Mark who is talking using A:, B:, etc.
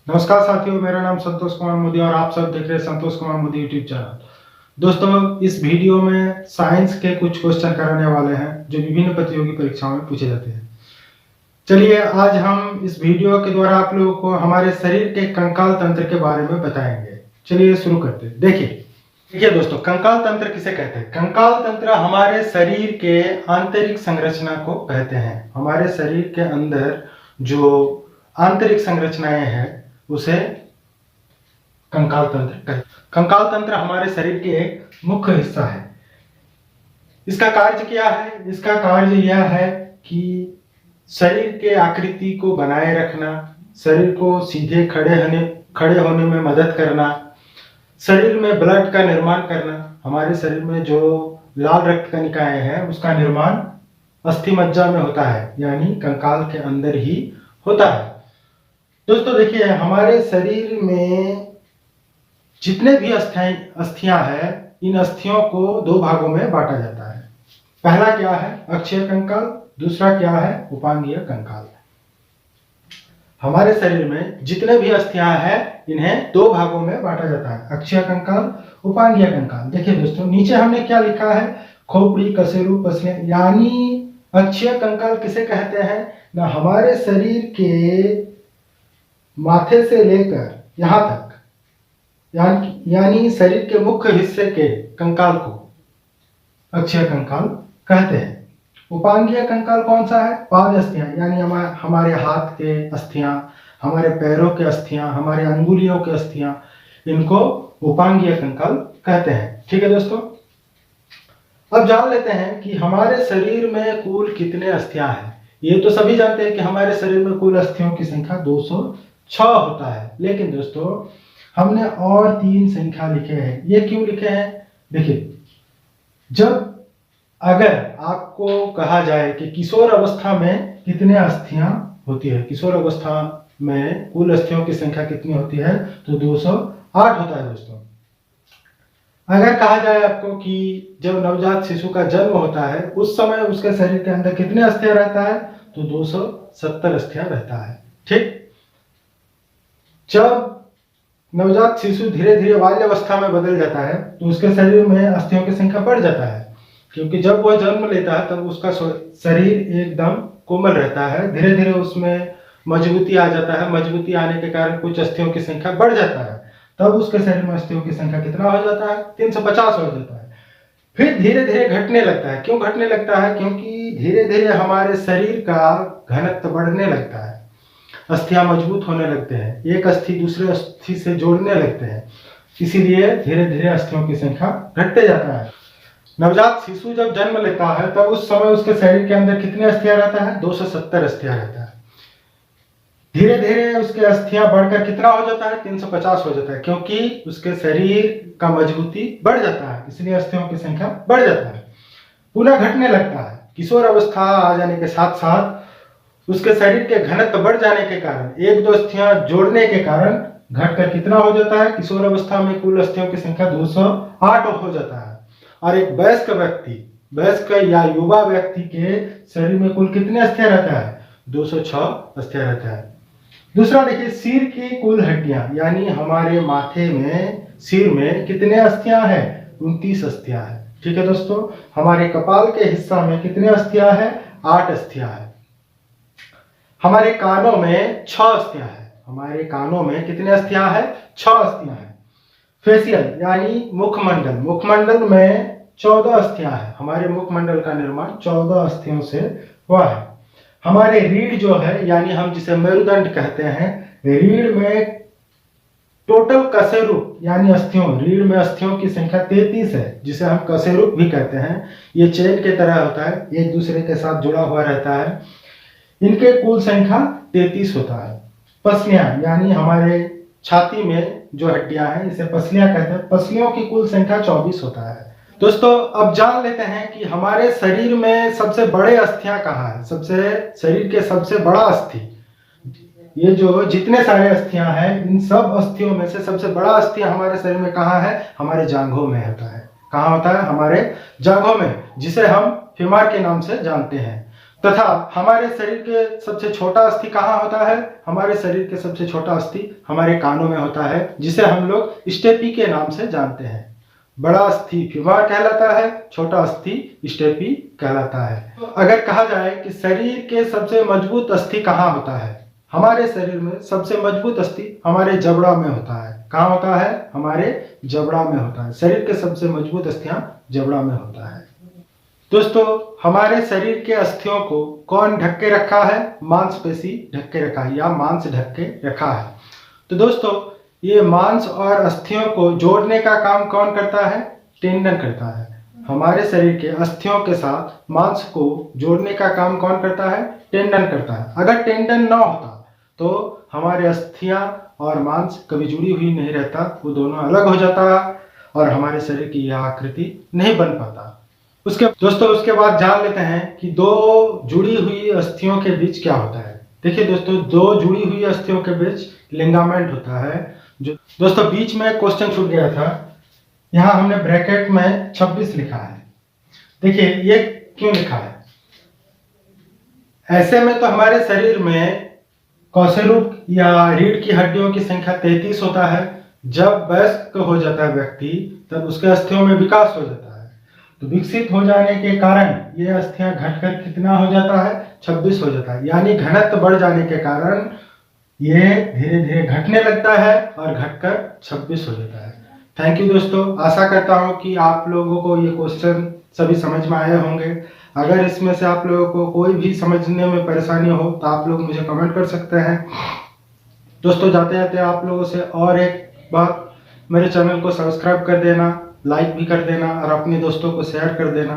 A: नमस्कार साथियों, मेरा नाम संतोष कुमार मोदी और आप सब देख रहे हैं संतोष कुमार मोदी यूट्यूब चैनल। दोस्तों, इस वीडियो में साइंस के कुछ क्वेश्चन कराने वाले हैं जो विभिन्न प्रतियोगी परीक्षाओं में पूछे जाते हैं। चलिए, आज हम इस वीडियो के द्वारा आप लोगों को हमारे शरीर के कंकाल तंत्र के बारे में बताएंगे। चलिए शुरू करते हैं। देखिए दोस्तों, कंकाल तंत्र किसे कहते हैं? कंकाल तंत्र हमारे शरीर के आंतरिक संरचना को कहते हैं। हमारे शरीर के अंदर जो आंतरिक संरचनाएं हैं उसे कंकाल तंत्र कहते हैं। कंकाल तंत्र हमारे शरीर के एक मुख्य हिस्सा है। इसका कार्य क्या है? इसका कार्य यह है कि शरीर के आकृति को बनाए रखना, शरीर को सीधे खड़े होने में मदद करना, शरीर में ब्लड का निर्माण करना। हमारे शरीर में जो लाल रक्त कणिकाएं हैं उसका निर्माण अस्थि मज्जा में होता है, यानी कंकाल के अंदर ही होता है। दोस्तों देखिए, हमारे शरीर में जितने भी अस्थियां हैं, इन अस्थियों को दो भागों में बांटा जाता है। पहला क्या है? अक्षीय कंकाल। दूसरा क्या है? उपांगीय कंकाल। हमारे शरीर में जितने भी अस्थियां हैं इन्हें दो भागों में बांटा जाता है, अक्षीय कंकाल, उपांगीय कंकाल। देखिए दोस्तों, नीचे हमने क्या लिखा है? खोपड़ी, कशेरु, पसलियां, यानी अक्षीय कंकाल किसे कहते हैं ना? हमारे शरीर के माथे से लेकर यहां तक, यानी शरीर के मुख्य हिस्से के कंकाल को अक्षीय कंकाल कहते हैं। उपांगीय कंकाल कौन सा है? पाद अस्थियां, यानी हमारे हाथ के अस्थियां, हमारे पैरों के अस्थियां, हमारे अंगुलियों के अस्थियां, इनको उपांगीय कंकाल कहते हैं। ठीक है दोस्तों, अब जान लेते हैं कि हमारे शरीर में कुल कितने अस्थियां हैं। ये तो सभी जानते हैं कि हमारे शरीर में कुल अस्थियों की संख्या 206 होता है, लेकिन दोस्तों हमने और 3 संख्या लिखे हैं। ये क्यों लिखे हैं? देखिए, जब अगर आपको कहा जाए कि किशोर अवस्था में कितने अस्थियां होती है, किशोर अवस्था में कुल अस्थियों की संख्या कितनी होती है, तो 208 होता है दोस्तों। अगर कहा जाए आपको कि जब नवजात शिशु का जन्म होता है उस समय उसके शरीर के अंदर कितने अस्थियां रहता है, तो 270 अस्थियां रहता है। ठीक, जब नवजात शिशु धीरे धीरे बाल्यावस्था में बदल जाता है तो उसके शरीर में अस्थियों की संख्या बढ़ जाता है, क्योंकि जब वह जन्म लेता है तब उसका शरीर एकदम कोमल रहता है, धीरे धीरे उसमें मजबूती आ जाता है। मजबूती आने के कारण कुछ अस्थियों की संख्या बढ़ जाता है, तब उसके शरीर में अस्थियों की संख्या कितना हो जाता है? 350 हो जाता है। फिर धीरे धीरे घटने लगता है। क्यों घटने लगता है? क्योंकि धीरे धीरे हमारे शरीर का घनत्व बढ़ने लगता है, अस्थियां मजबूत होने लगते हैं, एक अस्थि दूसरे अस्थि से जोड़ने लगते हैं, इसीलिए धीरे धीरे अस्थियों की संख्या घटते जाता है। नवजात शिशु जब जन्म लेता है तब उस समय उसके शरीर के अंदर कितने अस्थियां रहता है? 270 अस्थियां रहता है। धीरे धीरे उसके अस्थियां बढ़कर कितना हो जाता है? 350 हो जाता है, क्योंकि उसके शरीर का मजबूती बढ़ जाता है, इसलिए अस्थियों की संख्या बढ़ जाता है। पुनः घटने लगता है। किशोर अवस्था आ जाने के साथ साथ उसके शरीर के घनत्व बढ़ जाने के कारण, एक दो अस्थियां जोड़ने के कारण घटकर कितना हो जाता है? किशोर अवस्था में कुल अस्थियों की संख्या 208 हो जाता है। और एक वयस्क या युवा व्यक्ति के शरीर में कुल कितने अस्थियां रहता है? 206 अस्थियां रहता है। दूसरा देखिए, सिर की कुल हड्डियां, यानी हमारे माथे में, सिर में कितने अस्थियां हैं? 29 अस्थियां हैं। ठीक है दोस्तों, हमारे कपाल के हिस्सा में कितने अस्थियां हैं? 8 अस्थियां हैं। हमारे कानों में 6 अस्थियां हैं। हमारे कानों में कितने अस्थियां हैं? 6 अस्थियां हैं। फेशियल यानी मुखमंडल में 14 अस्थियां हैं। हमारे मुखमंडल का निर्माण 14 अस्थियों से हुआ है। हमारे रीढ़ जो है, यानी हम जिसे मेरुदंड कहते हैं, रीढ़ में टोटल कशेरुक यानी रीढ़ में अस्थियों की संख्या 33 है, जिसे हम कशेरुक भी कहते हैं। ये चेन के तरह होता है, एक दूसरे के साथ जुड़ा हुआ रहता है। इनके कुल संख्या 33 होता है। पसलियां यानी हमारे छाती में जो हड्डियां हैं इसे पसलियां कहते हैं। पसलियों की कुल संख्या 24 होता है। दोस्तों, अब जान लेते हैं कि हमारे शरीर में सबसे बड़े अस्थियां कहाँ है। शरीर के सबसे बड़ा अस्थि, ये जो जितने सारे अस्थियां हैं, इन सब अस्थियों में से सबसे बड़ा अस्थि हमारे शरीर में कहाँ है? हमारे जांघों में होता है। कहाँ होता है? हमारे जांघों में, जिसे हम फीमर के नाम से जानते हैं। तथा हमारे शरीर के सबसे छोटा अस्थि कहाँ होता है? हमारे शरीर के सबसे छोटा अस्थि हमारे कानों में होता है, जिसे हम लोग स्टेपी के नाम से जानते हैं। बड़ा अस्थि फीमर कहलाता है, छोटा अस्थि स्टेपी कहलाता है। तो अगर कहा जाए कि शरीर के सबसे मजबूत अस्थि कहाँ होता है, हमारे शरीर में सबसे मजबूत अस्थि हमारे जबड़ा में होता है। कहाँ होता है? हमारे जबड़ा में होता है। शरीर के सबसे मजबूत अस्थियां जबड़ा में होता है। दोस्तों, हमारे शरीर के अस्थियों को कौन ढक के रखा है? मांसपेशी ढक के रखा है या मांस ढक के रखा है। तो दोस्तों, ये मांस और अस्थियों को जोड़ने का काम कौन करता है? टेंडन करता है। हमारे शरीर के अस्थियों के साथ मांस को जोड़ने का काम कौन करता है? टेंडन करता है। अगर टेंडन ना होता तो हमारे अस्थियां और मांस कभी जुड़ी हुई नहीं रहता, वो दोनों अलग हो जाता और हमारे शरीर की यह आकृति नहीं बन पाता। उसके बाद जान लेते हैं कि दो जुड़ी हुई अस्थियों के बीच क्या होता है। देखिए दोस्तों, दो जुड़ी हुई अस्थियों के बीच लिगामेंट होता है। जो दोस्तों बीच में क्वेश्चन छूट गया था, यहाँ हमने ब्रैकेट में 26 लिखा है। देखिए ये क्यों लिखा है? ऐसे में तो हमारे शरीर में कौशेरुक या रीढ़ की हड्डियों की संख्या 33 होता है। जब वयस्क हो जाता है व्यक्ति, तब उसके अस्थियों में विकास हो जाता है। तो विकसित हो जाने के कारण ये अस्थियां घटकर कितना हो जाता है? 26 हो जाता है। यानी घनत्व बढ़ जाने के कारण ये धीरे धीरे घटने लगता है और घटकर 26 हो जाता है। थैंक यू दोस्तों। आशा करता हूँ कि आप लोगों को ये क्वेश्चन सभी समझ में आए होंगे। अगर इसमें से आप लोगों को कोई भी समझने में परेशानी हो तो आप लोग मुझे कमेंट कर सकते हैं। दोस्तों, जाते जाते आप लोगों से और एक बात, मेरे चैनल को सब्सक्राइब कर देना, लाइक भी कर देना और अपने दोस्तों को शेयर कर देना।